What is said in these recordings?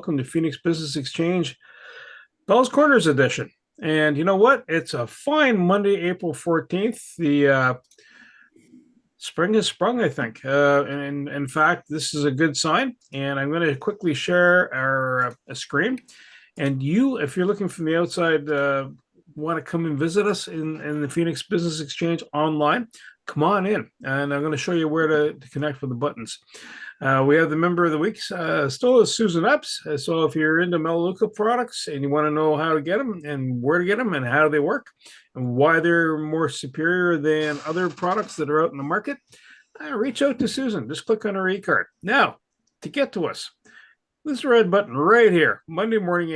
Welcome to Phoenix Business Exchange, Bell's Corners edition. And you know what? It's a fine Monday, April 14th. The spring has sprung, I think. And in fact, this is a good sign. And I'm going to quickly share our screen. And you, if you're looking from the outside, want to come and visit us in the Phoenix Business Exchange online, come on in. And I'm going to show you where to connect with the buttons. We have the member of the week, still is Susan Epps. So if you're into Melaleuca products and you want to know how to get them and where to get them and how they work and why they're more superior than other products that are out in the market, reach out to Susan. Just click on her e-card. Now, to get to us, this red button right here, Monday morning,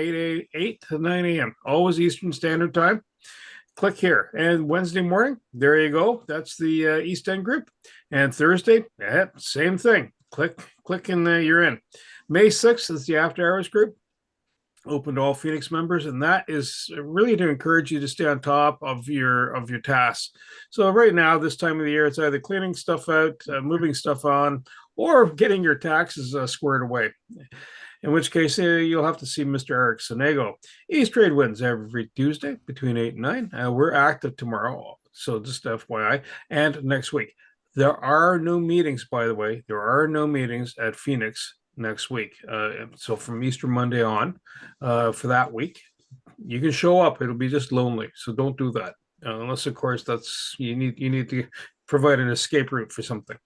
8 to 9 a.m., always Eastern Standard Time. Click here. And Wednesday morning, there you go. That's the East End group. And Thursday, same thing. Click and you're in. May 6th is the After Hours group, open to all Phoenix members, and that is really to encourage you to stay on top of your tasks. So right now, this time of the year, it's either cleaning stuff out, moving stuff on, or getting your taxes squared away. In which case, you'll have to see Mr. Eric Sonego. East Trade wins every Tuesday between 8 and 9. We're active tomorrow, so just FYI, and next week. There are no meetings, by the way. There are no meetings at Phoenix next week. So from Easter Monday on, for that week, you can show up. It'll be just lonely. So don't do that, unless, of course, that's you need to provide an escape route for something.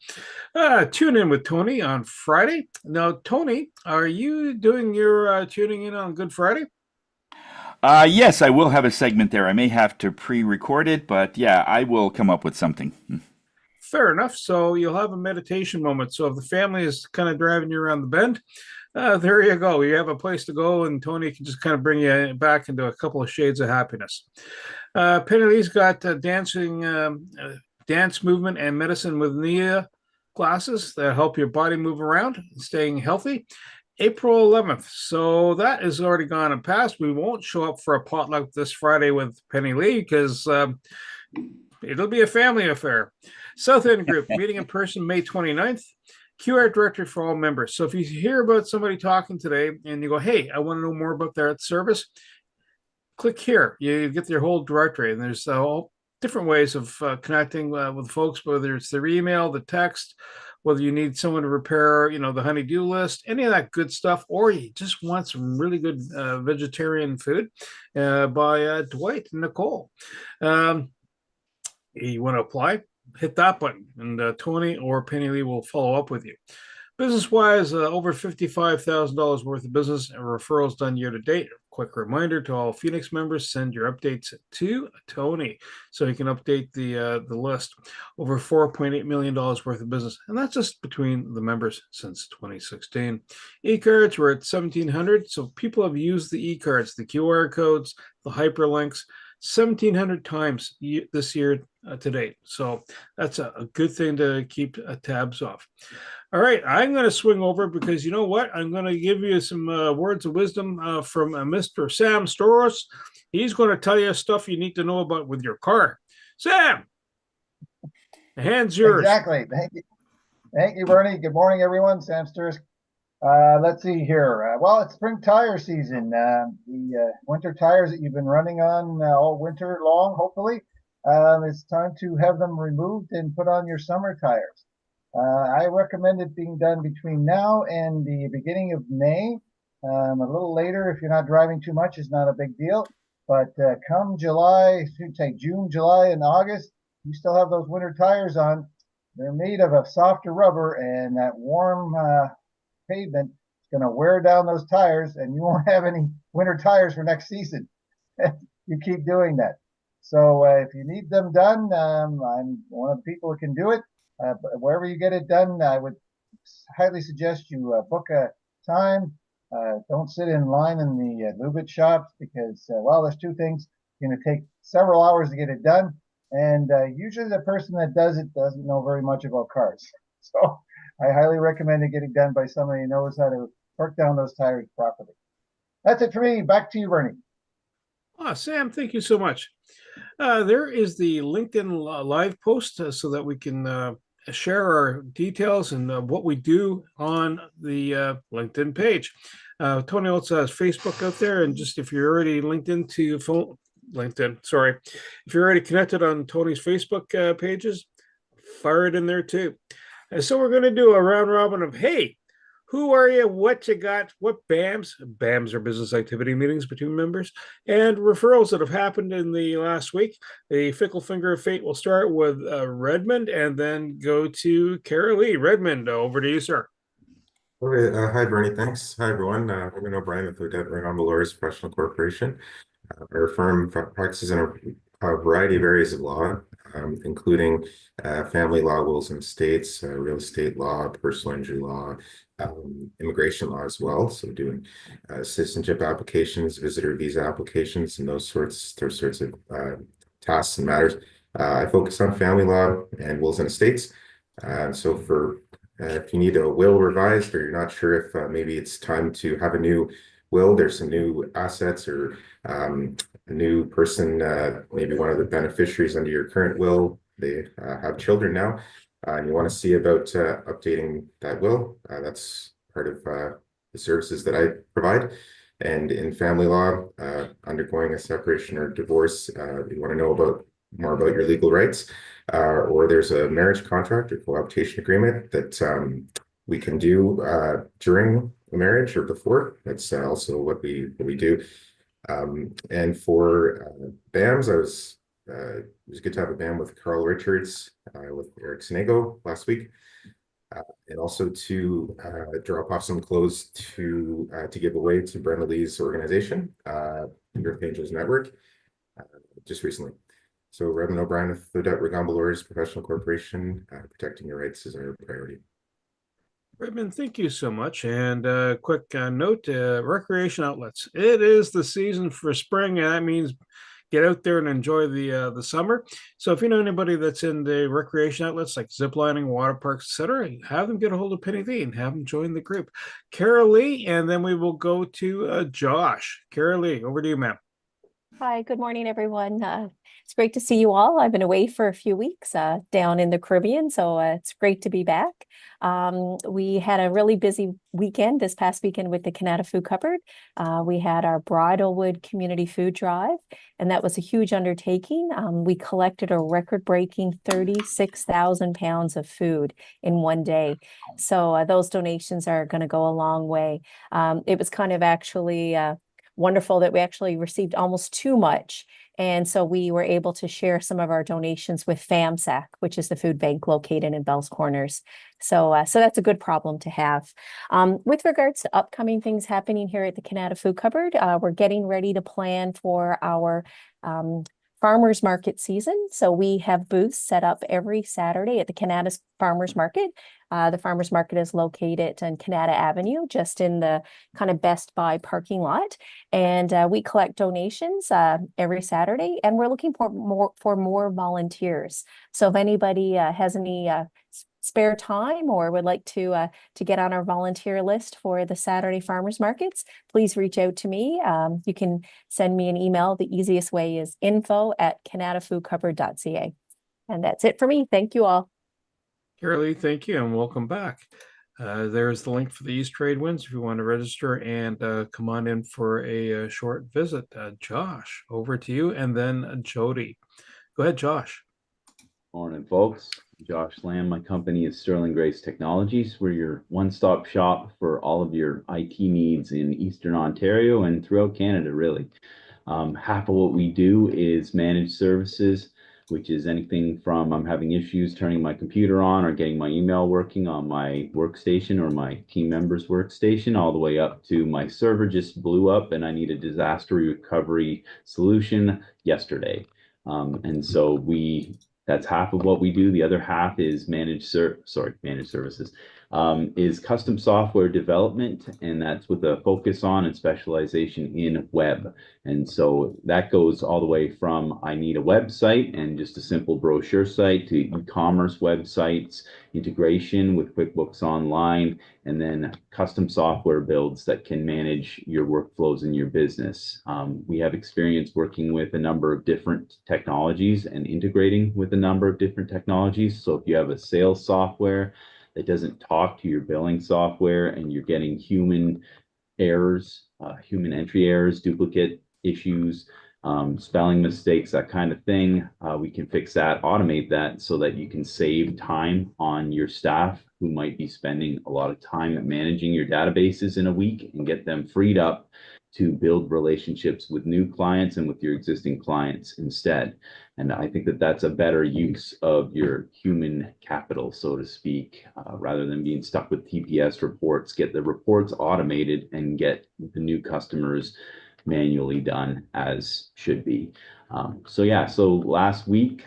Tune in with Tony on Friday. Now, Tony, are you doing your tuning in on Good Friday? Yes, I will have a segment there. I may have to pre-record it, but yeah, I will come up with something. Fair enough. So you'll have a meditation moment. So if the family is kind of driving you around the bend, there you go. You have a place to go, and Tony can just kind of bring you back into a couple of shades of happiness. Penny Lee's got dancing, dance movement and medicine with Nia classes that help your body move around, staying healthy. April 11th. So that is already gone and passed. We won't show up for a potluck this Friday with Penny Lee because it'll be a family affair. South End Group, meeting in person May 29th. QR directory for all members. So if you hear about somebody talking today and you go, hey, I want to know more about their service, click here. You get their whole directory. And there's all different ways of connecting with folks, whether it's their email, the text, whether you need someone to repair, the honey-do list, any of that good stuff, or you just want some really good vegetarian food by Dwight and Nicole. You want to apply, hit that button, and Tony or Penny Lee will follow up with you. Business-wise, over $55,000 worth of business and referrals done year to date. Quick reminder to all Phoenix members, send your updates to Tony so he can update the list. Over $4.8 million worth of business, and that's just between the members since 2016. E-cards, we're at 1,700, so people have used the e-cards, the QR codes, the hyperlinks, 1,700 times this year to date. So that's a good thing to keep tabs off. All right, I'm going to swing over because you know what? I'm going to give you some words of wisdom from Mr. Sam Storos. He's going to tell you stuff you need to know about with your car. Sam, the hand's yours. Exactly. Thank you, Bernie. Good morning, everyone. Sam Storos. Let's see here. Well, it's spring tire season. The winter tires that you've been running on all winter long, hopefully, it's time to have them removed and put on your summer tires. I recommend it being done between now and the beginning of May. A little later, if you're not driving too much, is not a big deal. But come July, should say June, July, and August, you still have those winter tires on. They're made of a softer rubber, and that warm pavement is going to wear down those tires, and you won't have any winter tires for next season. You keep doing that. So if you need them done, I'm one of the people who can do it. But wherever you get it done, I would highly suggest you book a time. Don't sit in line in the lube shops because, well, there's two things. It's going to take several hours to get it done. And usually the person that does it doesn't know very much about cars. So I highly recommend it getting done by somebody who knows how to work down those tires properly. That's it for me. Back to you, Bernie. Sam, thank you so much. There is the LinkedIn live post so that we can share our details and what we do on the LinkedIn page. Tony also has Facebook out there, and just if you're already linked into LinkedIn, sorry, if you're already connected on Tony's Facebook pages, fire it in there too. And so we're going to do a round robin of, hey, who are you? What you got? What BAMs? BAMs are business activity meetings between members and referrals that have happened in the last week. The fickle finger of fate will start with Redmond and then go to Lee. Redmond, over to you, sir. Okay, hi Bernie, thanks. Hi everyone. I'm O'Brien with Odette Renal Lawyers Professional Corporation. Our firm practices in a variety of areas of law, including family law, wills and estates, real estate law, personal injury law, immigration law as well. So doing citizenship applications, visitor visa applications, and those sorts of tasks and matters. I focus on family law and wills and estates. So for if you need a will revised or you're not sure if maybe it's time to have a new will, there's some new assets or a new person, maybe one of the beneficiaries under your current will, they have children now, and you want to see about updating that will, that's part of the services that I provide. And in family law, undergoing a separation or divorce, you want to know more about your legal rights, or there's a marriage contract or cohabitation agreement that we can do during a marriage or before. That's also what we do. And for BAMs, it was good to have a BAM with Carl Richards, with Eric Sinego last week, and also to drop off some clothes to give away to Brenda Lee's organization, Earth Angels Network, just recently. So Redmond O'Brien with Odette Renal Lawyers Professional Corporation, protecting your rights is our priority. Redmond, thank you so much. And quick note, recreation outlets. It is the season for spring, and that means get out there and enjoy the summer. So if you know anybody that's in the recreation outlets like ziplining, water parks, etc., have them get a hold of Penny V and have them join the group. Lee, and then we will go to Josh. Lee, over to you, ma'am. Hi, good morning, everyone. It's great to see you all. I've been away for a few weeks down in the Caribbean, so it's great to be back. We had a really busy weekend this past weekend with the Canada Food Cupboard. We had our Bridalwood Community Food Drive, and that was a huge undertaking. We collected a record-breaking 36,000 pounds of food in one day. So those donations are going to go a long way. It was kind of actually wonderful that we actually received almost too much. And so we were able to share some of our donations with FAMSAC, which is the food bank located in Bell's Corners. So that's a good problem to have. With regards to upcoming things happening here at the Canada Food Cupboard, we're getting ready to plan for our farmers market season. So we have booths set up every Saturday at the Canada Farmers Market. The farmers market is located on Canada Avenue, just in the kind of Best Buy parking lot. And we collect donations every Saturday, and we're looking for more volunteers. So if anybody has any spare time or would like to get on our volunteer list for the Saturday farmers markets, please reach out to me. You can send me an email. The easiest way is info@canadafoodcupboard.ca. And that's it for me. Thank you all. Lee, thank you and welcome back. There's the link for the East Trade Winds if you want to register and come on in for a short visit. Josh, over to you, and then Jody. Go ahead, Josh. Morning, folks. Josh Lamb. My company is Sterling Grace Technologies. We're your one-stop shop for all of your IT needs in Eastern Ontario and throughout Canada, really. Half of what we do is managed services, which is anything from I'm having issues turning my computer on or getting my email working on my workstation or my team member's workstation, all the way up to my server just blew up and I need a disaster recovery solution yesterday. And so that's half of what we do. The other half is managed services, is custom software development, and that's with a focus on and specialization in web. And so that goes all the way from I need a website and just a simple brochure site to e-commerce websites, integration with QuickBooks Online, and then custom software builds that can manage your workflows in your business. We have experience working with a number of different technologies and integrating with a number of different technologies. So if you have a sales software that doesn't talk to your billing software and you're getting human errors, human entry errors, duplicate issues, spelling mistakes, that kind of thing. We can fix that, automate that so that you can save time on your staff who might be spending a lot of time managing your databases in a week and get them freed up to build relationships with new clients and with your existing clients instead. And I think that that's a better use of your human capital, so to speak, rather than being stuck with TPS reports. Get the reports automated and get the new customers manually done as should be. So last week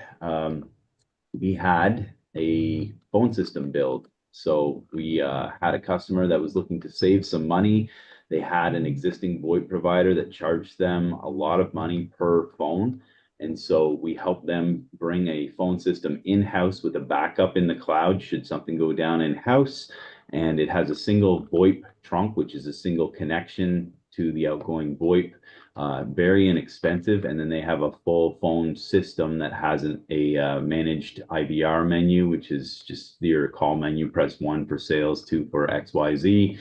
we had a phone system build. So we had a customer that was looking to save some money. They had an existing VoIP provider that charged them a lot of money per phone. And so we helped them bring a phone system in-house with a backup in the cloud should something go down in-house. And it has a single VoIP trunk, which is a single connection to the outgoing VoIP. Very inexpensive. And then they have a full phone system that has a managed IVR menu, which is just your call menu. Press 1 for sales, 2 for XYZ.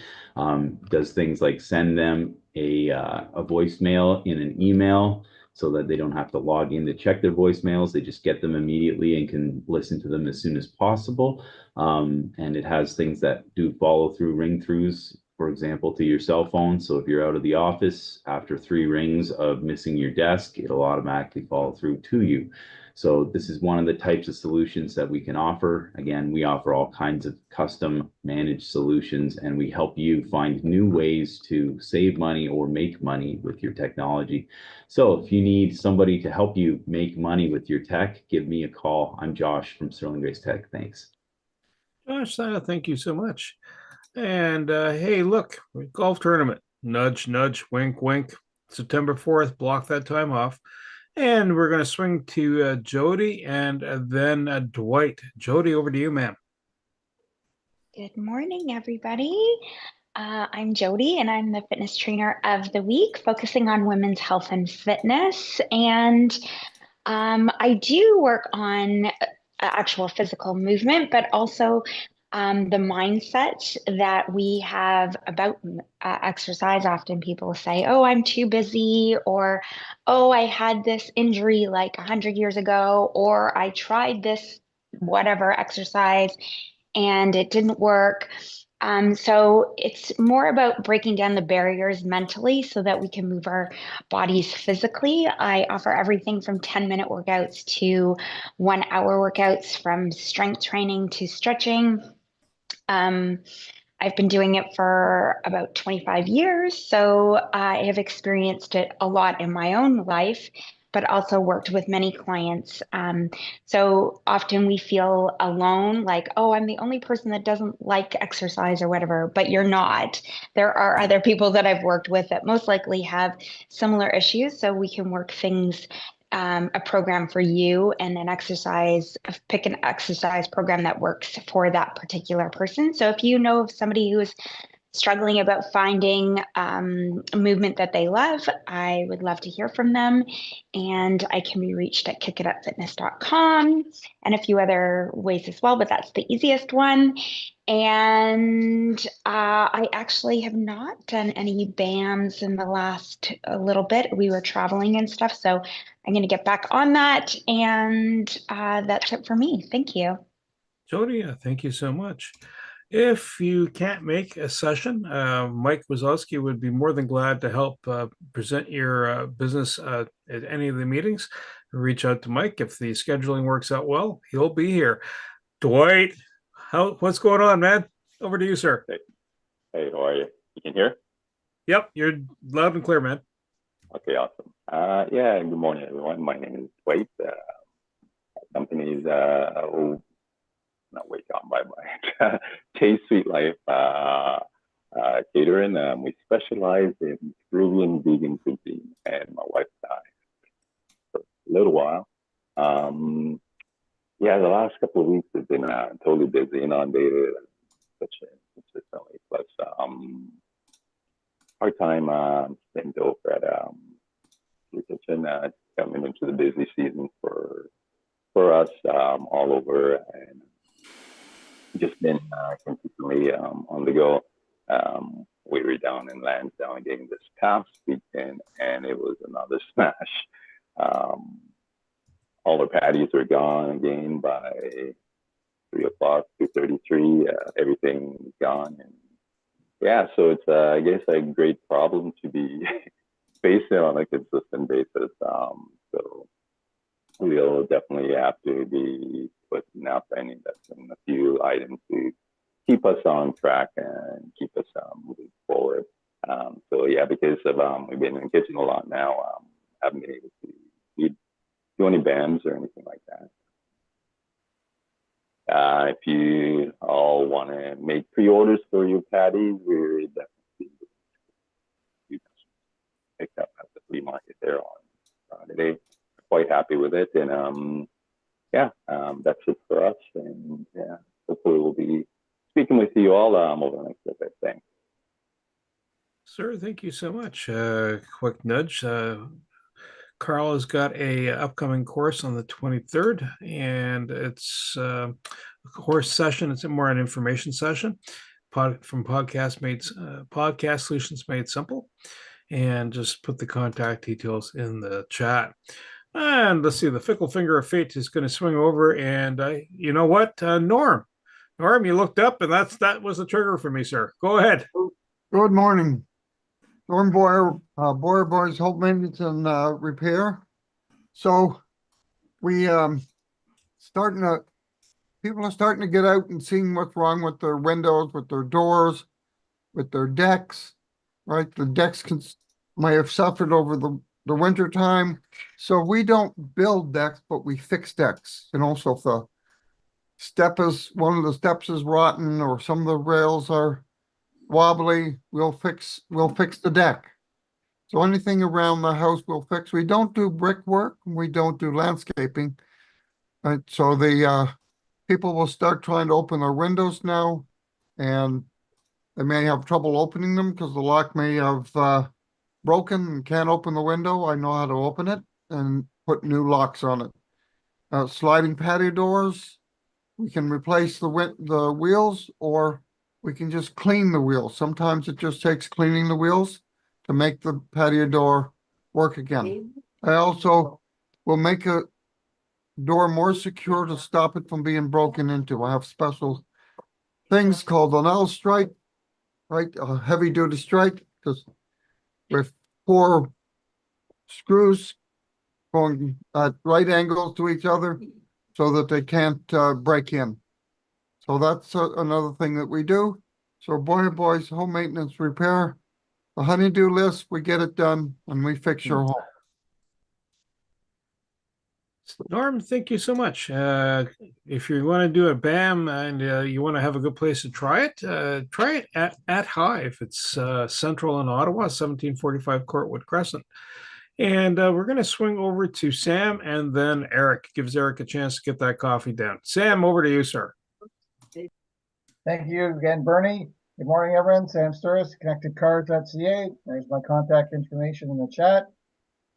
Does things like send them a voicemail in an email so that they don't have to log in to check their voicemails. They just get them immediately and can listen to them as soon as possible. And it has things that do follow through ring throughs, for example, to your cell phone. So if you're out of the office after 3 rings of missing your desk, it'll automatically follow through to you. So this is one of the types of solutions that we can offer. Again, we offer all kinds of custom managed solutions, and we help you find new ways to save money or make money with your technology. So if you need somebody to help you make money with your tech, give me a call. I'm Josh from Sterling Grace Tech. Thanks. Josh, thank you so much. And hey, look, golf tournament. Nudge, nudge, wink, wink. September 4th, block that time off. And we're going to swing to Jody and then Dwight. Jody, over to you, ma'am. Good morning, everybody. I'm Jody, and I'm the fitness trainer of the week, focusing on women's health and fitness. And I do work on actual physical movement, but also the mindset that we have about exercise. Often people say, oh, I'm too busy, or, oh, I had this injury like 100 years ago, or I tried this whatever exercise and it didn't work. So it's more about breaking down the barriers mentally so that we can move our bodies physically. I offer everything from 10-minute workouts to 1-hour workouts, from strength training to stretching. I've been doing it for about 25 years, so I have experienced it a lot in my own life, but also worked with many clients. So often we feel alone, like, oh, I'm the only person that doesn't like exercise or whatever, but you're not. There are other people that I've worked with that most likely have similar issues, so we can work things, a program for you and pick an exercise program that works for that particular person. So if you know of somebody who's struggling about finding a movement that they love, I would love to hear from them. And I can be reached at kickitupfitness.com and a few other ways as well, but that's the easiest one. And I actually have not done any BAMs in the last little bit. We were traveling and stuff, so I'm going to get back on that. And that's it for me. Thank you. Jody, thank you so much. If you can't make a session, Mike Wazowski would be more than glad to help present your business at any of the meetings. Reach out to Mike. If the scheduling works out well, he'll be here. Dwight, what's going on, man? Over to you, sir. Hey, how are you? You can hear? Yep, you're loud and clear, man. Okay, awesome. Good morning, everyone. My name is Dwight. Company is not Wake On, bye. Taste Sweet Life Catering. We specialize in Peruvian vegan cuisine, and my wife and I for a little while. The last couple of weeks have been totally busy, inundated, consistently. Plus, hard time staying over at the kitchen. Coming into the busy season for us all over, and just been consistently on the go. we were down in Lansdowne again this past weekend, and it was another smash. All the patties were gone again by 3 o'clock, 2:33. Everything was gone, and yeah, so it's I guess a great problem to be facing on a consistent basis. So we'll definitely have to be putting up and investing in a few items to keep us on track and keep us moving forward. So yeah, because of we've been in the kitchen a lot now, haven't been able to do any BAMs or anything like that. If you all want to make pre-orders for your patties, we're definitely picked up at the flea market there on Friday. Quite happy with it, and that's it for us. And yeah, hopefully we'll be speaking with you all over the next bit. Thanks. Sir, thank you so much. Quick nudge. Carl has got a upcoming course on the 23rd, and it's a course session. It's more an information session from Podcast Solutions Made Simple. And just put the contact details in the chat. And let's see, the fickle finger of fate is going to swing over, and you know what, Norm, you looked up, and that was the trigger for me, sir. Go ahead. Good morning. Norm Boyer, Boyer Boys Home Maintenance and Repair. So we people are starting to get out and seeing what's wrong with their windows, with their doors, with their decks, right? The decks might have suffered over the winter time. So we don't build decks, but we fix decks. You know, so if one of the steps is rotten or some of the rails are wobbly, we'll fix the deck. So anything around the house we'll fix. We don't do brickwork, we don't do landscaping. Right, so the people will start trying to open their windows now, and they may have trouble opening them because the lock may have broken and can't open the window. I know how to open it and put new locks on it. Sliding patio doors, we can replace the wheels, or we can just clean the wheels. Sometimes it just takes cleaning the wheels to make the patio door work again. I also will make a door more secure to stop it from being broken into. I have special things called an L strike, right? A heavy duty strike, because with 4 screws going at right angles to each other so that they can't break in. So that's another thing that we do. So Boyer Boys Home Maintenance Repair, the honeydew list, we get it done and we fix your home. Norm, thank you so much. If you want to do a BAM and you want to have a good place to try it at Hive. It's central in Ottawa, 1745 Courtwood Crescent. And we're going to swing over to Sam and then Eric. Gives Eric a chance to get that coffee down. Sam, over to you, sir. Thank you again, Bernie. Good morning, everyone. Sam Sturris, connectedcars.ca. There's my contact information in the chat.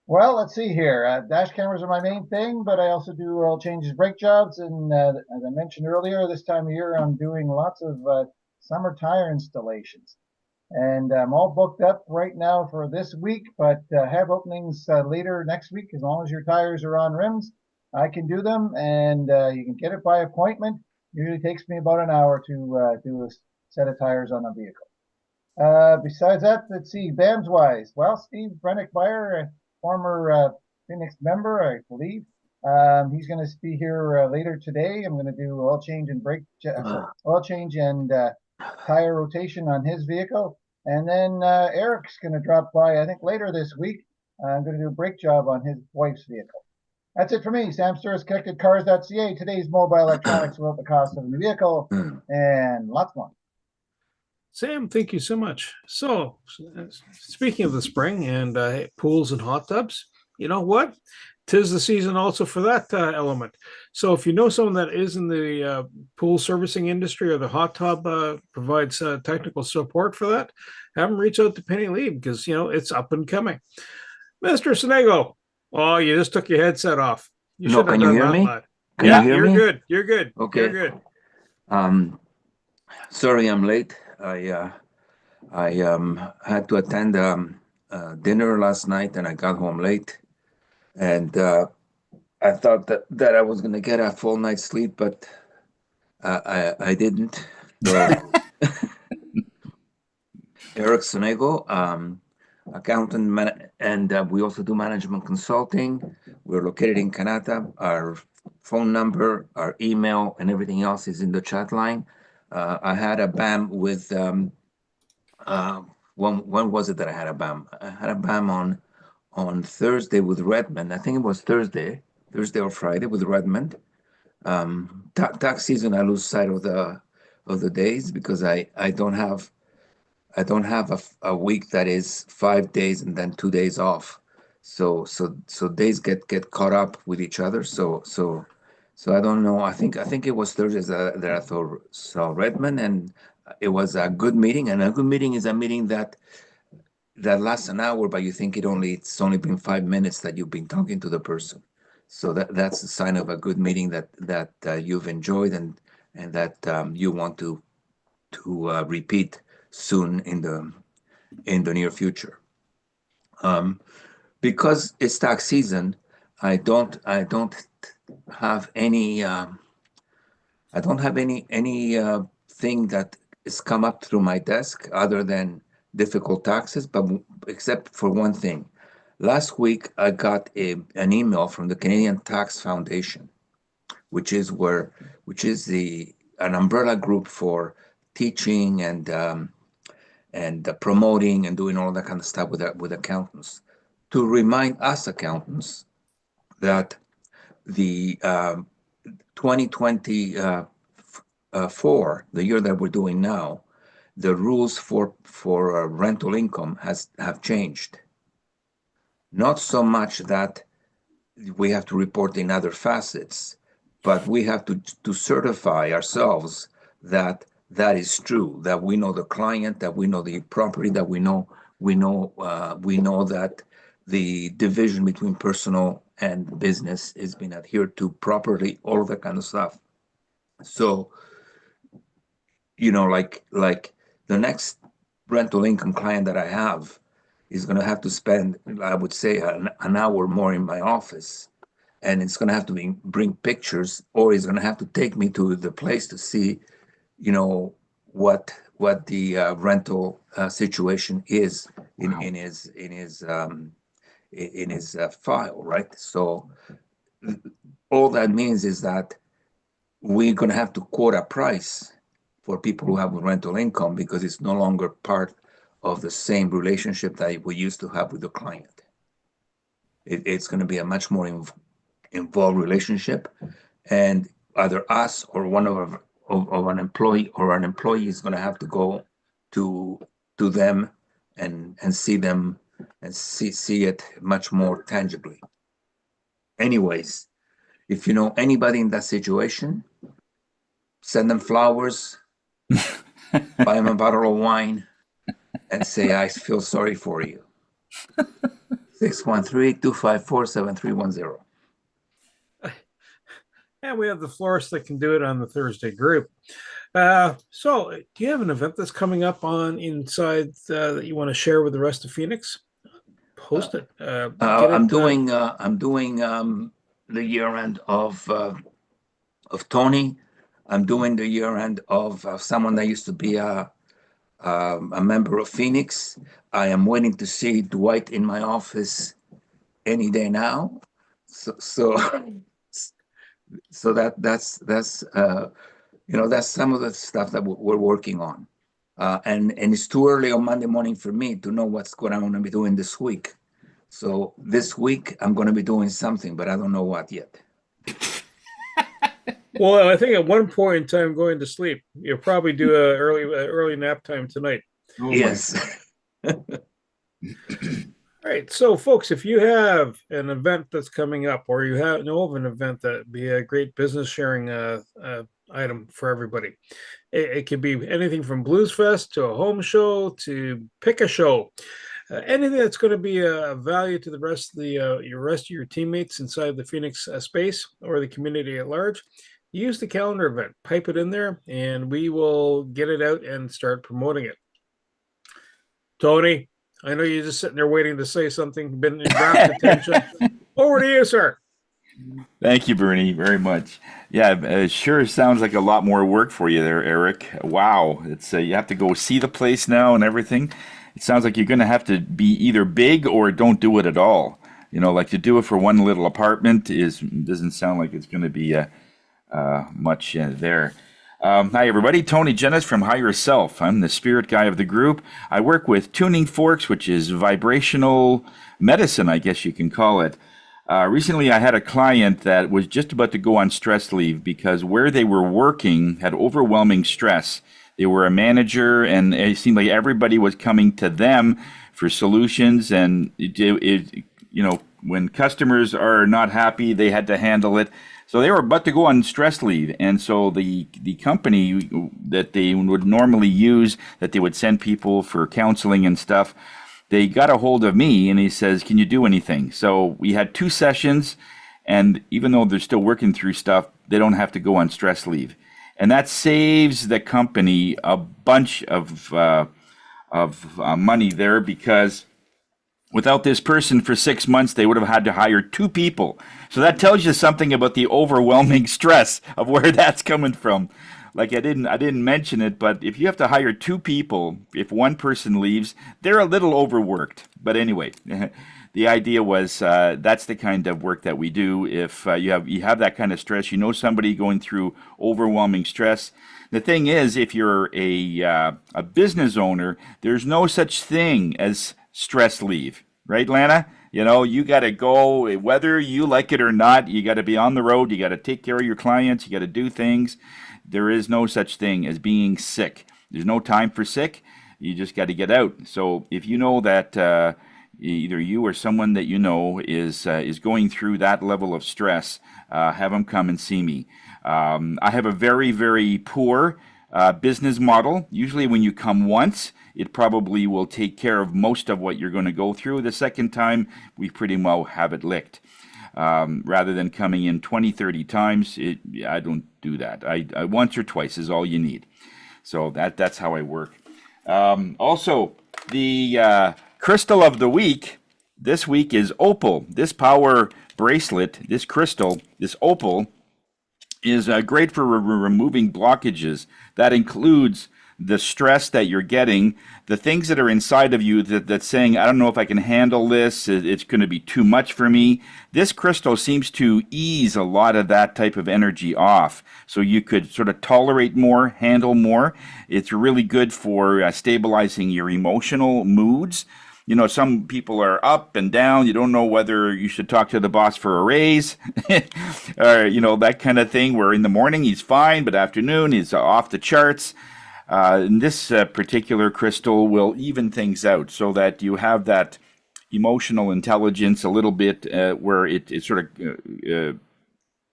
Well, let's see here. Dash cameras are my main thing, but I also do oil changes, brake jobs, and as I mentioned earlier, this time of year I'm doing lots of summer tire installations. And I'm all booked up right now for this week, but have openings later next week. As long as your tires are on rims, I can do them, and you can get it by appointment. Usually takes me about an hour to do a set of tires on a vehicle. Besides that, let's see, BAMs wise. Well, Steve Brennick-Meyer, former Phoenix member, I believe. He's going to be here later today. I'm going to do oil change and tire rotation on his vehicle. And then Eric's going to drop by, I think, later this week. I'm going to do a brake job on his wife's vehicle. That's it for me. Sam Sturris, connectedcars.ca. Today's mobile electronics without the cost of a new vehicle, and lots more. Sam, thank you so much. So, speaking of the spring and pools and hot tubs, you know what? 'Tis the season also for that element. So if you know someone that is in the pool servicing industry or the hot tub provides technical support for that, have them reach out to Penny Lee because, you know, it's up and coming. Mr. Senego, oh, you just took your headset off. No, can you hear me? Can Yeah, you hear you're me? good. You're good. Okay. You're good. Sorry I'm late. I I had to attend dinner last night, and I got home late. And I thought that I was going to get a full night's sleep, but I didn't. So Eric Sonego, accountant, and we also do management consulting. We're located in Canada. Our phone number, our email, and everything else is in the chat line. I had a BAM with when was it that I had a BAM? I had a BAM on Thursday with Redmond. I think it was Thursday or Friday with Redmond. Tax season, I lose sight of the days because I don't have a week that is 5 days and then 2 days off. So days get caught up with each other. So I don't know. I think it was Thursday that I saw Redmond, and it was a good meeting. And a good meeting is a meeting that lasts an hour, but you think it's only been 5 minutes that you've been talking to the person. So that's a sign of a good meeting that you've enjoyed and that you want to repeat soon in the near future. Because it's tax season, I don't have any thing that has come up through my desk other than difficult taxes, but except for one thing. Last week, I got an email from the Canadian Tax Foundation, which is an umbrella group for teaching and promoting and doing all that kind of stuff with accountants, to remind us accountants that the 2024, the year that we're doing now, the rules for rental income have changed. Not so much that we have to report in other facets, but we have to certify ourselves that is true, that we know the client, that we know the property, that we know that the division between personal and business is being adhered to properly, all of that kind of stuff. So, like the next rental income client that I have is going to have to spend, I would say, an hour more in my office, and it's going to have to bring pictures, or he's going to have to take me to the place to see, what the rental situation is in his file, right? So all that means is that we're going to have to quote a price for people who have rental income, because it's no longer part of the same relationship that we used to have with the client. It's going to be a much more involved relationship, and either us or one of an employee is going to have to go to them and see them and see it much more tangibly. Anyways, if you know anybody in that situation, send them flowers, buy them a bottle of wine, and say, I feel sorry for you. 613-254-7310. And we have the florist that can do it on the Thursday group. So do you have an event that's coming up on inside that you want to share with the rest of Phoenix? Post it. I'm doing the year end of Tony. I'm doing the year end of someone that used to be a member of Phoenix. I am waiting to see Dwight in my office any day now. So that's that's some of the stuff that we're working on. And it's too early on Monday morning for me to know what I'm going to be doing this week. So this week I'm going to be doing something, but I don't know what yet. Well, I think at one point in time going to sleep, you'll probably do a early nap time tonight. Oh, yes. All right. So, folks, if you have an event that's coming up, or you know of an event that'd be a great business sharing item for everybody, it could be anything from Blues Fest to a home show to pick a show. Anything that's going to be a value to the rest of your teammates inside the Phoenix space or the community at large, use the calendar event, pipe it in there, and we will get it out and start promoting it. Tony, I know you're just sitting there waiting to say something, been in rapt attention. Over to you, sir. Thank you, Bernie, very much. Yeah, it sure sounds like a lot more work for you there, Eric. Wow, it's you have to go see the place now and everything. It sounds like you're going to have to be either big or don't do it at all. You know, like to do it for one little apartment doesn't sound like it's going to be much there. Hi, everybody. Tony Jennis from Higher Self. I'm the spirit guy of the group. I work with tuning forks, which is vibrational medicine, I guess you can call it. Recently, I had a client that was just about to go on stress leave because where they were working had overwhelming stress. They were a manager, and it seemed like everybody was coming to them for solutions. And when customers are not happy, they had to handle it. So they were about to go on stress leave, and so the company that they would normally use, that they would send people for counseling and stuff, they got a hold of me, and he says, "Can you do anything?" So we had 2 sessions, and even though they're still working through stuff, they don't have to go on stress leave, and that saves the company a bunch of money there, because without this person for 6 months, they would have had to hire 2 people. So that tells you something about the overwhelming stress of where that's coming from. Like I didn't mention it, but if you have to hire 2 people, if one person leaves, they're a little overworked. But anyway, the idea was that's the kind of work that we do. If you have that kind of stress, you know somebody going through overwhelming stress. The thing is, if you're a business owner, there's no such thing as stress leave, right, Lana? You know, you got to go, whether you like it or not. You got to be on the road. You got to take care of your clients. You got to do things. There is no such thing as being sick. There's no time for sick. You just got to get out. So if you know that either you or someone that you know is going through that level of stress, have them come and see me. I have a very, very poor business model. Usually when you come once, it probably will take care of most of what you're going to go through. The second time, we pretty well have it licked. Rather than coming in 20, 30 times, I don't do that. I once or twice is all you need. So that's how I work. Also, the crystal of the week this week is opal. This power bracelet, this crystal, this opal, is great for removing blockages. That includes the stress that you're getting, the things that are inside of you that's saying, I don't know if I can handle this, it's going to be too much for me. This crystal seems to ease a lot of that type of energy off. So you could sort of tolerate more, handle more. It's really good for stabilizing your emotional moods. You know, some people are up and down. You don't know whether you should talk to the boss for a raise or, you know, that kind of thing, where in the morning he's fine, but afternoon he's off the charts. And this particular crystal will even things out so that you have that emotional intelligence a little bit where it sort of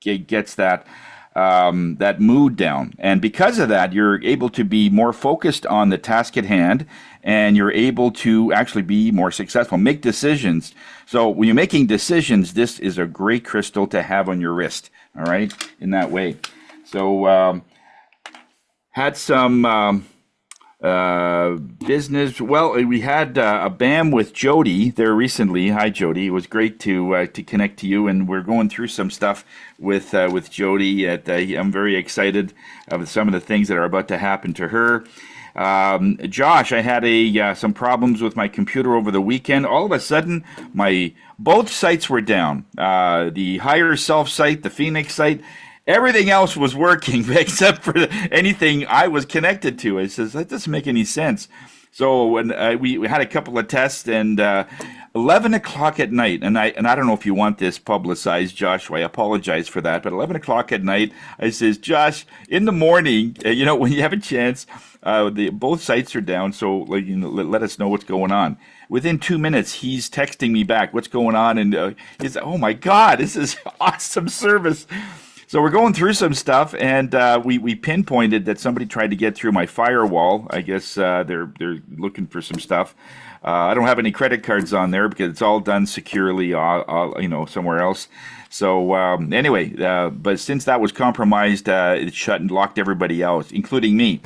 gets that mood down. And because of that, you're able to be more focused on the task at hand, and you're able to actually be more successful, make decisions. So when you're making decisions, this is a great crystal to have on your wrist, all right, in that way. So had some business. Well, we had a BAM with Jody there recently. Hi, Jody. It was great to connect to you, and we're going through some stuff with Jody. I'm very excited of some of the things that are about to happen to her. Josh, I had some problems with my computer over the weekend. All of a sudden, both sites were down. The Higher Self site, the Phoenix site. Everything else was working except for anything I was connected to. I says, that doesn't make any sense. So when we had a couple of tests, and 11 o'clock at night, and I don't know if you want this publicized, Joshua, I apologize for that, but 11 o'clock at night, I says, Josh, in the morning, when you have a chance, both sites are down, so let us know what's going on. Within 2 minutes, he's texting me back, what's going on, and he's, oh my God, this is awesome service. So we're going through some stuff, and we pinpointed that somebody tried to get through my firewall. I guess they're looking for some stuff. I don't have any credit cards on there because it's all done securely, somewhere else. So anyway, but since that was compromised, it shut and locked everybody out, including me.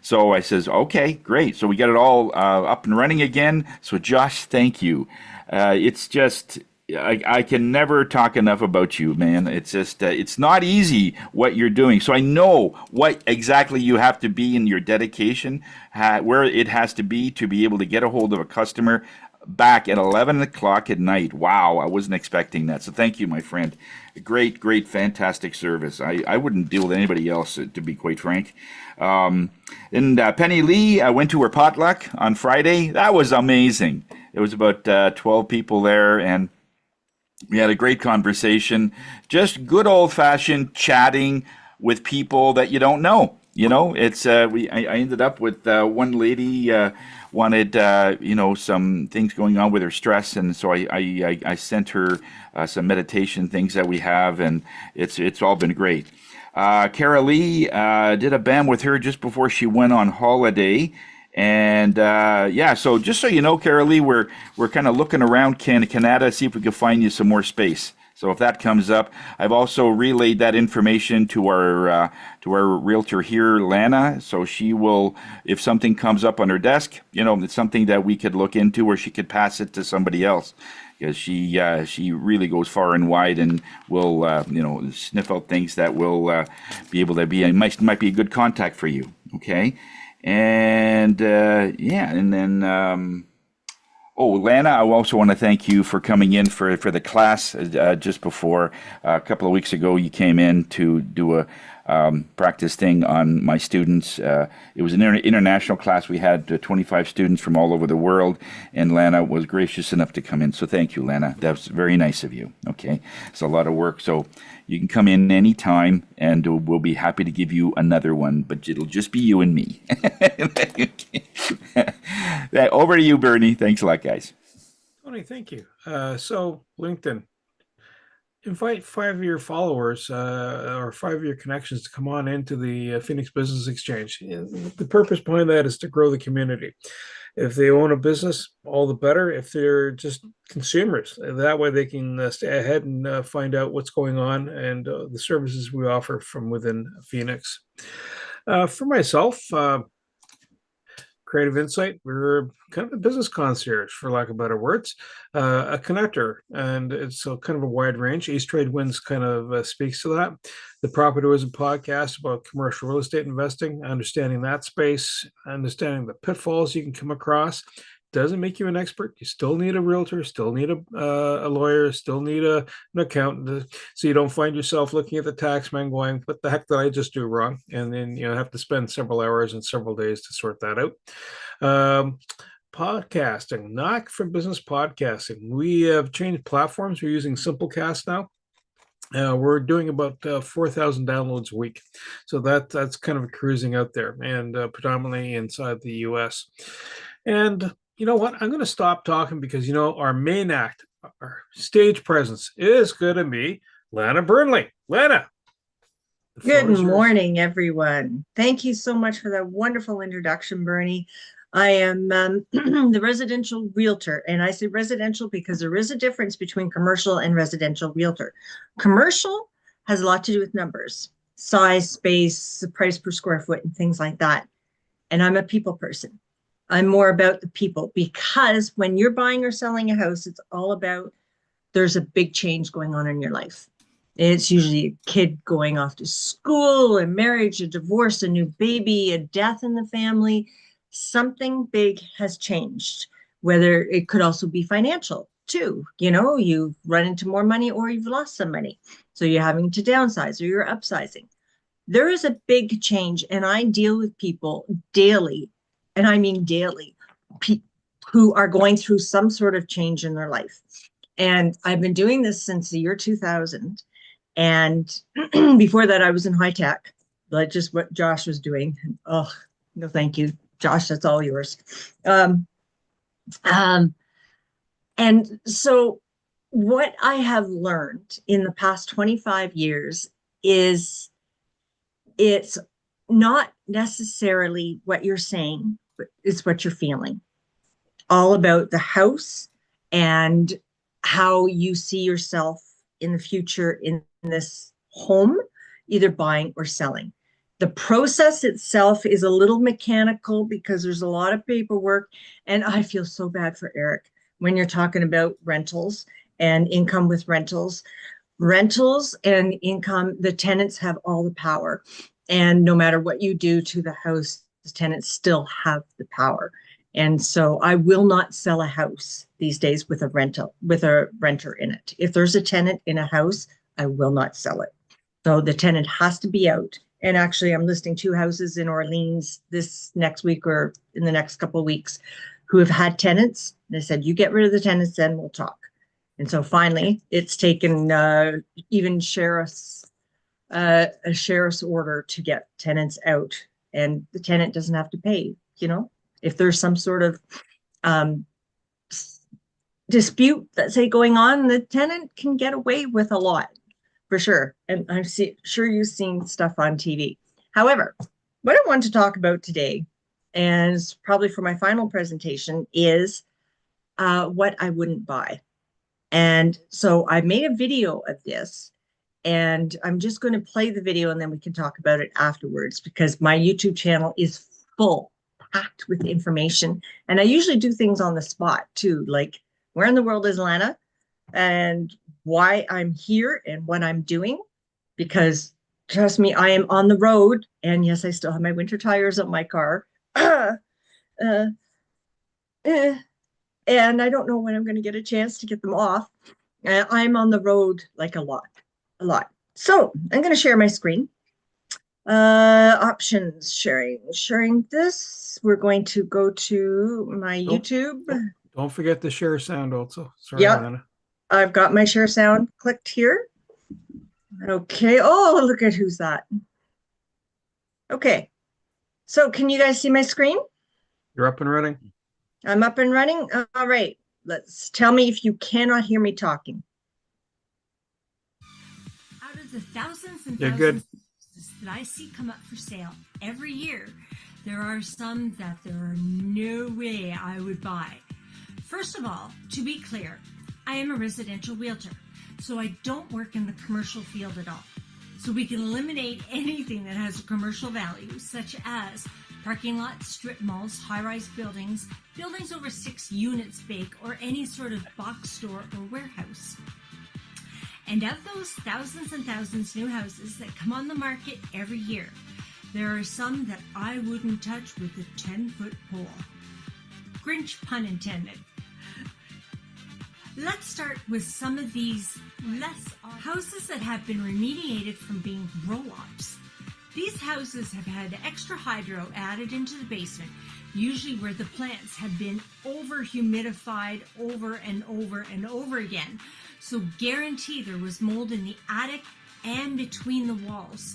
So I says, okay, great. So we got it all up and running again. So Josh, thank you. It's just, I can never talk enough about you, man. It's just, it's not easy what you're doing. So I know what exactly you have to be in your dedication, where it has to be able to get a hold of a customer back at 11 o'clock at night. Wow, I wasn't expecting that. So thank you, my friend. Great, fantastic service. I wouldn't deal with anybody else, to be quite frank. And Penny Lee, I went to her potluck on Friday. That was amazing. There was about 12 people there, and we had a great conversation. Just good old-fashioned chatting with people that you don't know. You know, it's I ended up with one lady wanted some things going on with her stress, and so I sent her some meditation things that we have, and it's all been great. Cara Lee did a BAM with her just before she went on holiday. And so just so you know, Cara Lee, we're kind of looking around Canada, see if we can find you some more space. So if that comes up, I've also relayed that information to our realtor here, Lana. So she will, if something comes up on her desk, it's something that we could look into, or she could pass it to somebody else, because she really goes far and wide and will sniff out things that will be able to be might be a good contact for you. Okay. And and then Lana, I also want to thank you for coming in for the class just before. A couple of weeks ago, you came in to do a practice thing on my students. It was an international class. We had 25 students from all over the world, and Lana was gracious enough to come in. So thank you, Lana. That was very nice of you. Okay, it's a lot of work. So you can come in anytime, and we'll be happy to give you another one, but it'll just be you and me. Over to you, Bernie. Thanks a lot, guys. Tony, thank you. So LinkedIn, invite 5 of your followers or 5 of your connections to come on into the Phoenix Business Exchange. The purpose behind that is to grow the community. If they own a business, all the better. If they're just consumers, that way they can stay ahead and find out what's going on and the services we offer from within Phoenix. For myself, Creative Insight, we're kind of a business concierge, for lack of better words, a connector, and it's kind of a wide range. East Trade Winds kind of speaks to that. The Property was a podcast about commercial real estate investing, understanding that space, understanding the pitfalls you can come across. Doesn't make you an expert. You still need a realtor, still need a lawyer, still need an accountant, so you don't find yourself looking at the tax man going, what the heck did I just do wrong? And then have to spend several hours and several days to sort that out. Podcasting, Knock for Business Podcasting. We have changed platforms. We're using Simplecast now. We're doing about 4,000 downloads a week. So that's kind of cruising out there, and predominantly inside the US. And you know what? I'm going to stop talking because, our main act, our stage presence is going to be Lana Burnley. Lana. Good morning, everyone. Thank you so much for that wonderful introduction, Bernie. I am the residential realtor, and I say residential because there is a difference between commercial and residential realtor. Commercial has a lot to do with numbers, size, space, the price per square foot, and things like that. And I'm a people person. I'm more about the people, because when you're buying or selling a house, it's all about, there's a big change going on in your life. It's usually a kid going off to school, a marriage, a divorce, a new baby, a death in the family. Something big has changed, whether it could also be financial too. You've run into more money or you've lost some money. So you're having to downsize or you're upsizing. There is a big change, and I deal with people daily, and I mean daily, who are going through some sort of change in their life. And I've been doing this since the year 2000. And before that, I was in high tech, like just what Josh was doing. Oh, no, thank you, Josh. That's all yours. And so what I have learned in the past 25 years is it's not necessarily what you're saying, but it's what you're feeling. All about the house and how you see yourself in the future in this home, either buying or selling. The process itself is a little mechanical because there's a lot of paperwork. And I feel so bad for Eric when you're talking about rentals and income with rentals. Rentals and income, the tenants have all the power. And no matter what you do to the house, the tenants still have the power. And so I will not sell a house these days with a renter in it. If there's a tenant in a house, I will not sell it. So the tenant has to be out. And actually, I'm listing 2 houses in Orleans this next week or in the next couple of weeks who have had tenants. They said, you get rid of the tenants, then we'll talk. And so finally, it's taken even a sheriff's order to get tenants out. And the tenant doesn't have to pay, if there's some sort of dispute, let's say, going on, the tenant can get away with a lot. For sure. And I'm sure you've seen stuff on TV. However, what I want to talk about today, and it's probably for my final presentation, is what I wouldn't buy. And so I made a video of this, and I'm just going to play the video and then we can talk about it afterwards, because my YouTube channel is packed with information. And I usually do things on the spot too, like where in the world is Lana? And why I'm here and what I'm doing, because trust me, I am on the road, and yes, I still have my winter tires on my car. And I don't know when I'm going to get a chance to get them off. I'm on the road like a lot. So I'm going to share my screen. Options, sharing this. We're going to go to my YouTube. Don't forget to share sound also. Sorry, Yeah. Lana. I've got my share sound clicked here. Okay. Oh, look at who's that. Okay. So can you guys see my screen? You're up and running. I'm up and running. All right. Tell me if you cannot hear me talking. Out of the thousands and You're thousands good. that I see come up for sale every year, there are some that there are no way I would buy. First of all, to be clear, I am a residential realtor, so I don't work in the commercial field at all. So we can eliminate anything that has a commercial value, such as parking lots, strip malls, high-rise buildings, buildings over 6 units big, or any sort of box store or warehouse. And of those thousands and thousands new houses that come on the market every year, there are some that I wouldn't touch with a 10-foot pole. Grinch pun intended. Let's start with some of these houses that have been remediated from being grow-ops. These houses have had extra hydro added into the basement, usually where the plants have been over-humidified over and over and over again. So guarantee there was mold in the attic and between the walls.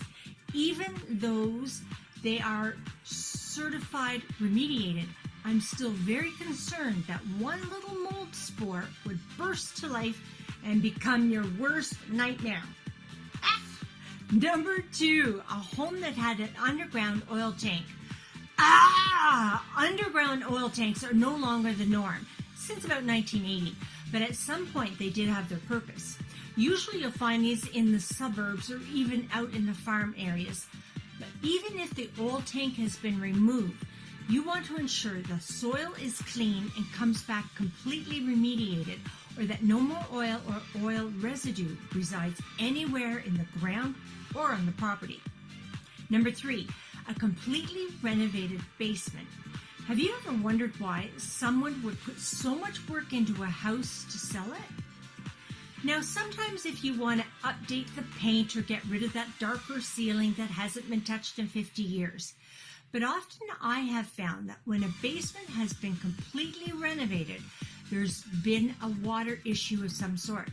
Even those, they are certified remediated, I'm still very concerned that one little mold spore would burst to life and become your worst nightmare. Number 2, a home that had an underground oil tank. Underground oil tanks are no longer the norm since about 1980, but at some point they did have their purpose. Usually you'll find these in the suburbs or even out in the farm areas. But even if the oil tank has been removed, you want to ensure the soil is clean and comes back completely remediated, or that no more oil or oil residue resides anywhere in the ground or on the property. Number 3, a completely renovated basement. Have you ever wondered why someone would put so much work into a house to sell it? Now, sometimes if you want to update the paint or get rid of that darker ceiling that hasn't been touched in 50 years, but often I have found that when a basement has been completely renovated, there's been a water issue of some sort.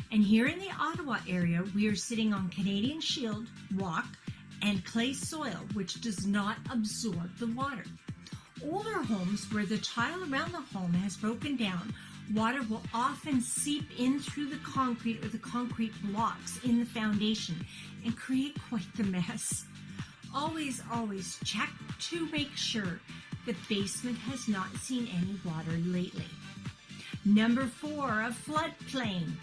And here in the Ottawa area, we are sitting on Canadian Shield, rock, and clay soil, which does not absorb the water. Older homes where the tile around the home has broken down, water will often seep in through the concrete or the concrete blocks in the foundation and create quite the mess. Always check to make sure the basement has not seen any water lately. Number 4, a floodplain.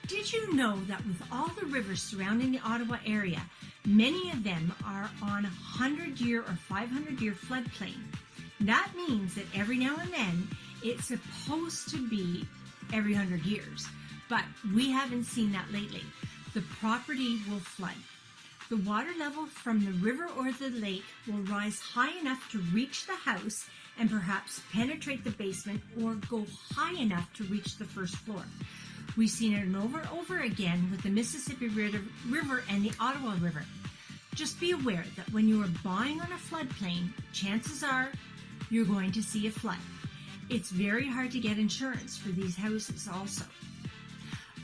Did you know that with all the rivers surrounding the Ottawa area, many of them are on a 100-year or 500-year floodplain? That means that every now and then it's supposed to be every 100 years, but we haven't seen that lately. The property will flood. The water level from the river or the lake will rise high enough to reach the house and perhaps penetrate the basement or go high enough to reach the first floor. We've seen it over and over again with the Mississippi River and the Ottawa River. Just be aware that when you are buying on a floodplain, chances are you're going to see a flood. It's very hard to get insurance for these houses also.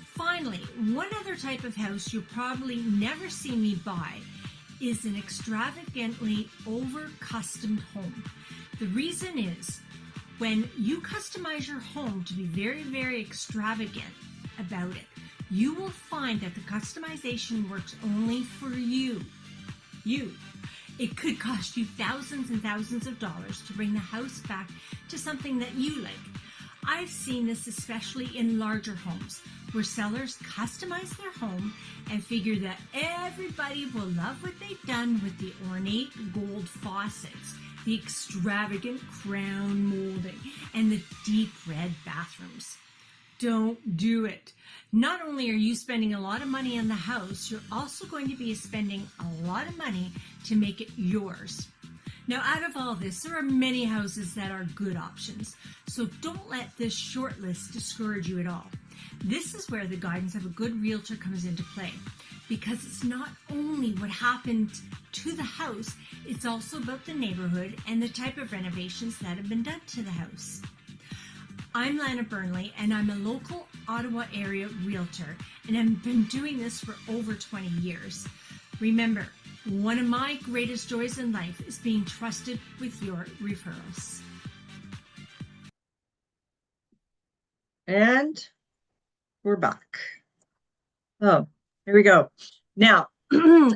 Finally, one other type of house you'll probably never see me buy is an extravagantly over-customed home. The reason is, when you customize your home to be very, very extravagant about it, you will find that the customization works only for you. It could cost you thousands and thousands of dollars to bring the house back to something that you like. I've seen this especially in larger homes, where sellers customize their home and figure that everybody will love what they've done with the ornate gold faucets, the extravagant crown molding, and the deep red bathrooms. Don't do it. Not only are you spending a lot of money on the house, you're also going to be spending a lot of money to make it yours. Now, out of all this, there are many houses that are good options, so don't let this short list discourage you at all. This is where the guidance of a good realtor comes into play, because it's not only what happened to the house, it's also about the neighborhood and the type of renovations that have been done to the house. I'm Lana Burnley, and I'm a local Ottawa area realtor, and I've been doing this for over 20 years. Remember, one of my greatest joys in life is being trusted with your referrals. And we're back. Oh, here we go. Now,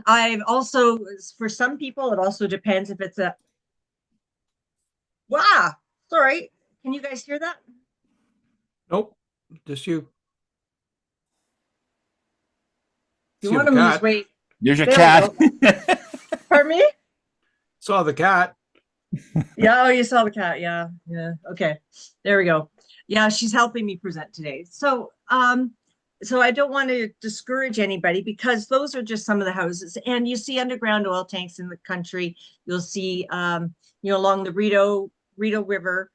I've also, for some people, it also depends if it's a, wow, sorry. Can you guys hear that? Nope, just you. You See want the to lose cat. weight. There's your There cat. we go. Pardon me? Saw the cat. Yeah, oh, you saw the cat. Yeah, yeah. Okay, there we go. Yeah, she's helping me present today. So, so I don't want to discourage anybody, because those are just some of the houses. And you see underground oil tanks in the country. You'll see, along the Rideau River,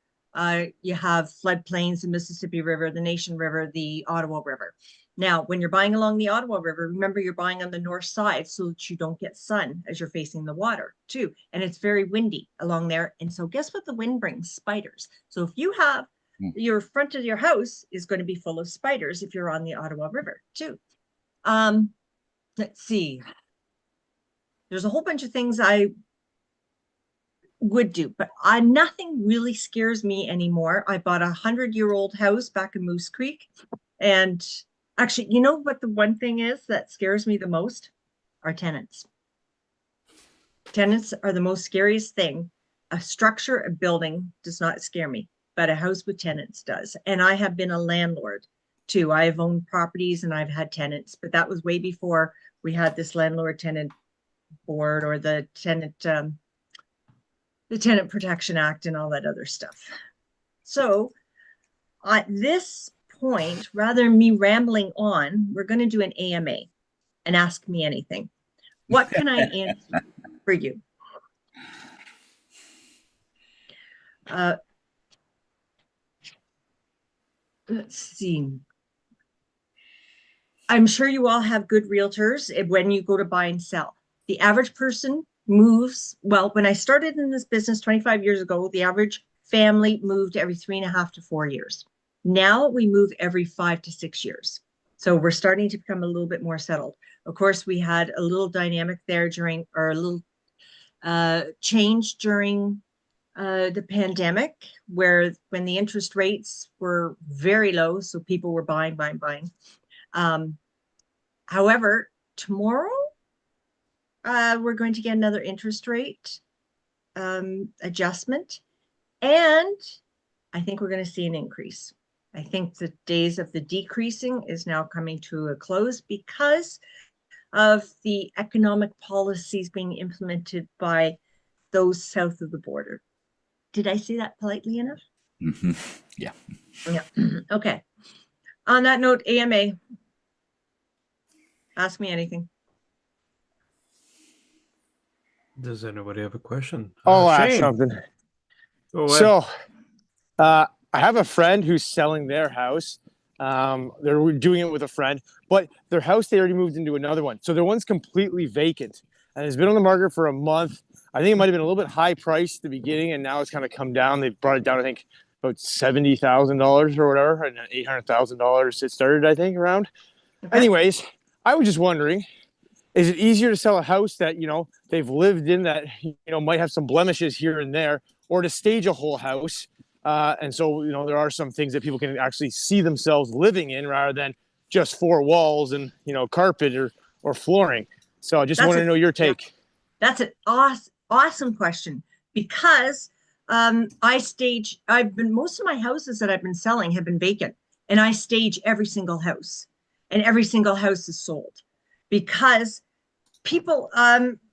you have floodplains, the Mississippi River, the Nation River, the Ottawa River. Now, when you're buying along the Ottawa River, remember you're buying on the north side so that you don't get sun as you're facing the water too. And it's very windy along there. And so guess what the wind brings? Spiders. So if you have your front of your house is going to be full of spiders if you're on the Ottawa River too. Let's see. There's a whole bunch of things I would do, but nothing really scares me anymore. I bought a 100-year-old house back in Moose Creek, and actually, you know what the one thing is that scares me the most? Are tenants. Tenants are the most scariest thing. A structure, a building does not scare me, but a house with tenants does. And I have been a landlord too. I have owned properties and I've had tenants, but that was way before we had this landlord-tenant board or the Tenant Protection Act and all that other stuff. So at this point, rather than me rambling on, we're going to do an AMA and ask me anything. What can I answer for you? Let's see. I'm sure you all have good realtors when you go to buy and sell. The average person moves, well, when I started in this business 25 years ago, the average family moved every 3.5 to 4 years. Now we move every 5 to 6 years. So we're starting to become a little bit more settled. Of course, we had a little dynamic there during, or a little change during the pandemic, where when the interest rates were very low, so people were buying. However, tomorrow, we're going to get another interest rate adjustment, and I think we're going to see an increase. I think the days of the decreasing is now coming to a close because of the economic policies being implemented by those south of the border. Did I say that politely enough? Mm-hmm. Yeah. Yeah. Okay. On that note, AMA, ask me anything. Does anybody have a question? I'll ask Shane, something. go ahead. So, I have a friend who's selling their house. They're doing it with a friend, but their house, they already moved into another one. So their one's completely vacant and it's been on the market for a month. I think it might have been a little bit high priced at the beginning, and now it's kind of come down. They brought it down, I think, about $70,000 or whatever, and $800,000 it started, I think, around. Okay. Anyways, I was just wondering, is it easier to sell a house that, they've lived in that, might have some blemishes here and there, or to stage a whole house? And so, there are some things that people can actually see themselves living in rather than just four walls and, carpet or flooring. So I just want to know your take. That's an awesome question, because most of my houses that I've been selling have been vacant, and I stage every single house, and every single house is sold because people,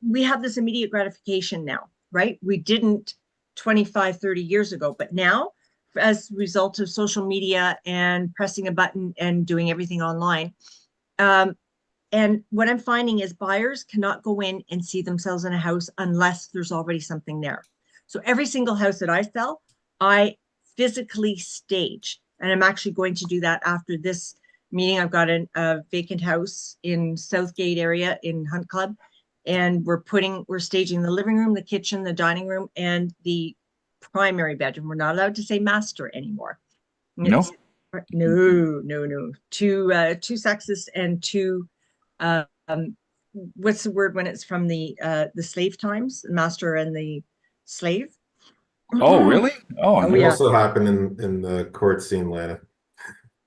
we have this immediate gratification now, right? We didn't 25, 30 years ago, but now, as a result of social media and pressing a button and doing everything online, and what I'm finding is buyers cannot go in and see themselves in a house unless there's already something there. So every single house that I sell, I physically stage, and I'm actually going to do that after this meeting. I've got a vacant house in Southgate area in Hunt Club, and we're staging the living room, the kitchen, the dining room, and the primary bedroom. We're not allowed to say master anymore. No. No. Two sexes and two. What's the word when it's from the slave times, the master and the slave? Oh, really? Oh, It yeah. also happened in the court scene, Lana.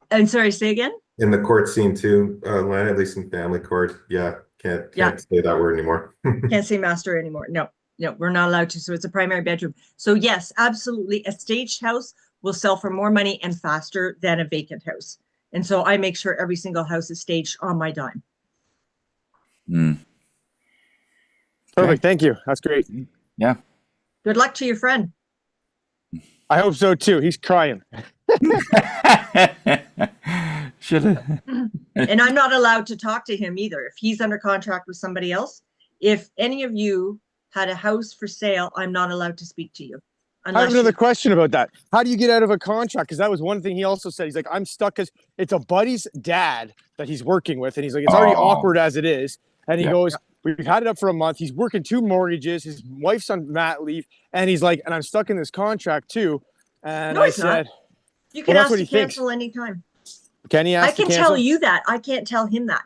I'm sorry, say again? In the court scene too, Lana, at least in family court. Yeah, can't say that word anymore. Can't say master anymore. No, we're not allowed to. So it's a primary bedroom. So yes, absolutely. A staged house will sell for more money and faster than a vacant house. And so I make sure every single house is staged on my dime. Perfect. Thank you. That's great. Yeah. Good luck to your friend. I hope so too. He's crying. Should have. And I'm not allowed to talk to him either. If he's under contract with somebody else, if any of you had a house for sale, I'm not allowed to speak to you. I have another question about that. How do you get out of a contract? Because that was one thing he also said. He's like, I'm stuck because it's a buddy's dad that he's working with. And he's like, it's already awkward as it is. And he goes, we've had it up for a month. He's working 2 mortgages. His wife's on mat leave. And he's like, and I'm stuck in this contract too. And no, I said, not. You can ask to cancel anytime. Can he ask I can tell you that. I can't tell him that.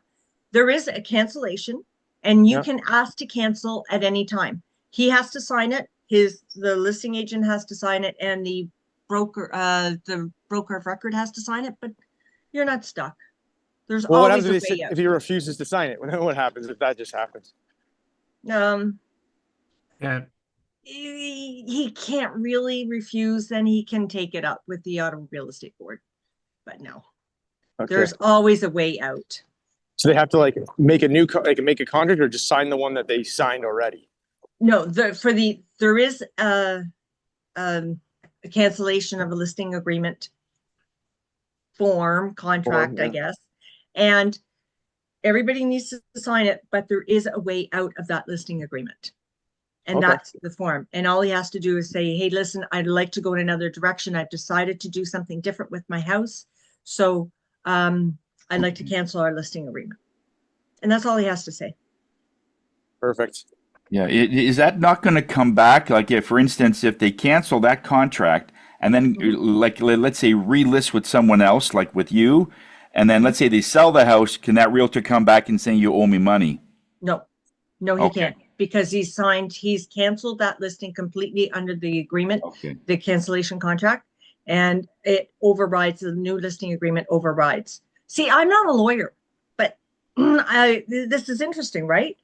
There is a cancellation, and you can ask to cancel at any time. He has to sign it. The listing agent has to sign it, and the broker of record has to sign it, but you're not stuck. There's always a way out. If he refuses to sign it? What happens if that just happens? He can't really refuse. Then he can take it up with the Ottawa Real Estate Board, but no, there's always a way out. So they have to make a contract, or just sign the one that they signed already? No, there is a cancellation of a listing agreement contract, I guess, and everybody needs to sign it, but there is a way out of that listing agreement, and that's the form. And all he has to do is say, hey, listen, I'd like to go in another direction. I've decided to do something different with my house, so I'd like to cancel our listing agreement, and that's all he has to say. Perfect. Yeah, is that not going to come back? Like, for instance, if they cancel that contract and then, let's say, relist with someone else, like with you, and then let's say they sell the house, can that realtor come back and say you owe me money? No, he can't, because he's canceled that listing completely under the agreement, the cancellation contract, and it overrides, the new listing agreement overrides. See, I'm not a lawyer, but this is interesting, right?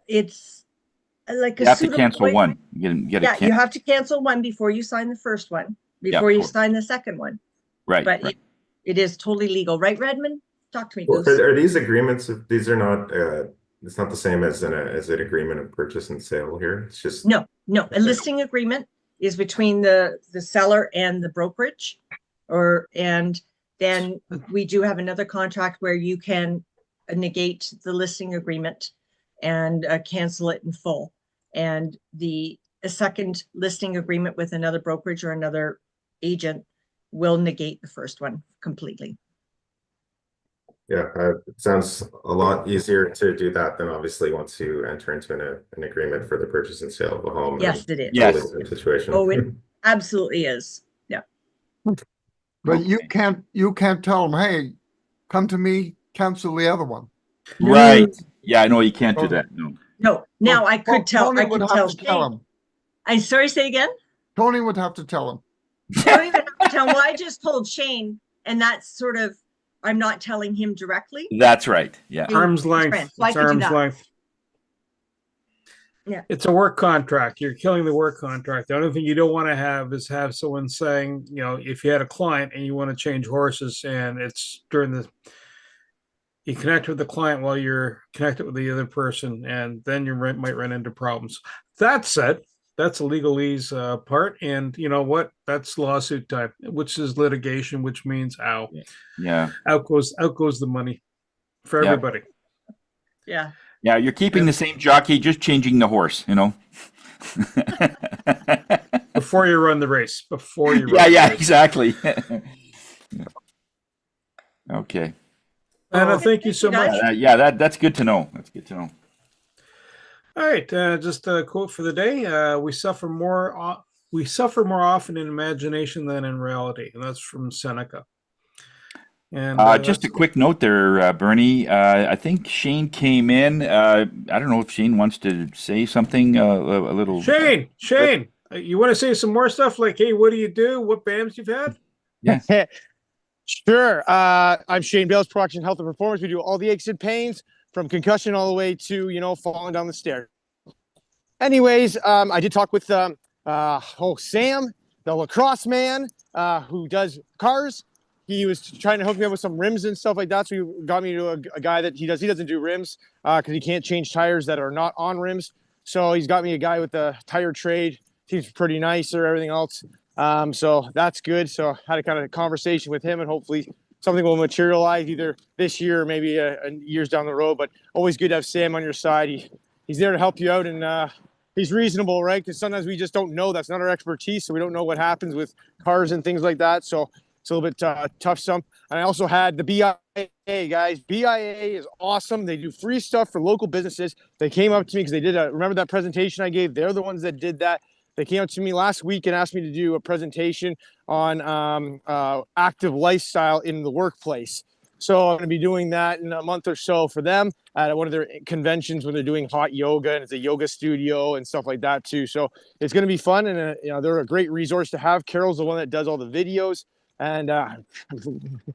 It's like you have to cancel one. You have to cancel one before you sign the first one, before you sign the second one. Right. But Right. it is totally legal, right, Redmond? Talk to me, Well, Goose. are these agreements? These are not. It's not the same as an agreement of purchase and sale here. It's just No. A listing agreement is between the seller and the brokerage, and then we do have another contract where you can negate the listing agreement and cancel it in full. And a second listing agreement with another brokerage or another agent will negate the first one completely. Yeah, it sounds a lot easier to do that than obviously once you enter into an agreement for the purchase and sale of a home. Yes, it is. Yes. Totally different situation. Oh, it absolutely is. Yeah. But you can't tell them, hey, come to me, cancel the other one. Right. Yeah, no, you can't do that. No. No. Now I could tell. Tony I would could have tell. to tell him. I'm sorry. Say again. Tony would have to tell him. Don't even have to tell him. Well, I just told Shane, and that's sort of. I'm not telling him directly. That's right. Yeah. Arm's length. So I It's could do arm's that. length. Yeah. It's a work contract. You're killing the work contract. The only thing you don't want to have is have someone saying, if you had a client and you want to change horses and it's you connect with the client while you're connected with the other person, and then you might run into problems. That said, that's a legalese part, and you know what? That's lawsuit time, which is litigation, which means out goes the money for everybody. Yeah. Yeah, you're keeping the same jockey, just changing the horse. Before you run the race. Exactly. Okay. Anna, thank you so much. That's good to know. That's good to know. All right, just a quote for the day. We suffer more often in imagination than in reality, and that's from Seneca. And just a quick note there, Bernie. I think Shane came in. I don't know if Shane wants to say something. A little. Shane, you want to say some more stuff like, "Hey, what do you do? What BAMs you've had?" Yeah. Sure. I'm Shane Bales, Production Health and Performance. We do all the aches and pains from concussion all the way to, falling down the stairs. Anyways, I did talk with Sam, the lacrosse man, who does cars. He was trying to hook me up with some rims and stuff like that. So he got me to a guy that he doesn't do rims because he can't change tires that are not on rims. So he's got me a guy with a tire trade. Seems pretty nice or everything else. So that's good. So I had a kind of conversation with him, and hopefully something will materialize either this year or maybe years down the road. But always good to have Sam on your side. He's there to help you out, and he's reasonable, right? Because sometimes we just don't know. That's not our expertise, so we don't know what happens with cars and things like that. So it's a little bit tough. And I also had the BIA guys. BIA is awesome. They do free stuff for local businesses. They came up to me because they did remember that presentation I gave? They're the ones that did that. They came up to me last week and asked me to do a presentation on active lifestyle in the workplace. So I'm going to be doing that in a month or so for them at one of their conventions when they're doing hot yoga, and it's a yoga studio and stuff like that too. So it's going to be fun, and they're a great resource to have. Carol's the one that does all the videos, and I'm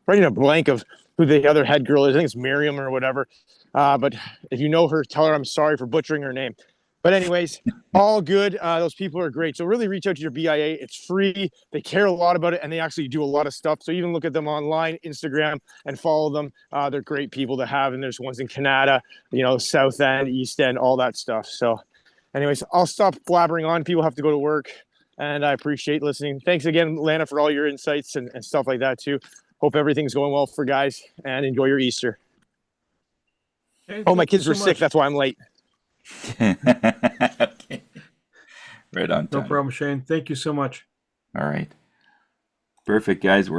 writing a blank of who the other head girl is. I think it's Miriam or whatever. But if you know her, tell her I'm sorry for butchering her name. But anyways, all good. Those people are great. So really reach out to your BIA. It's free. They care a lot about it, and they actually do a lot of stuff. So even look at them online, Instagram, and follow them. They're great people to have. And there's ones in Canada, South End, East End, all that stuff. So anyways, I'll stop blabbering on. People have to go to work, and I appreciate listening. Thanks again, Lana, for all your insights and stuff like that too. Hope everything's going well for guys, and enjoy your Easter. Hey, my kids were sick. That's why I'm late. Okay. Right on time. No problem, Shane. Thank you so much. All right. Perfect, guys. We're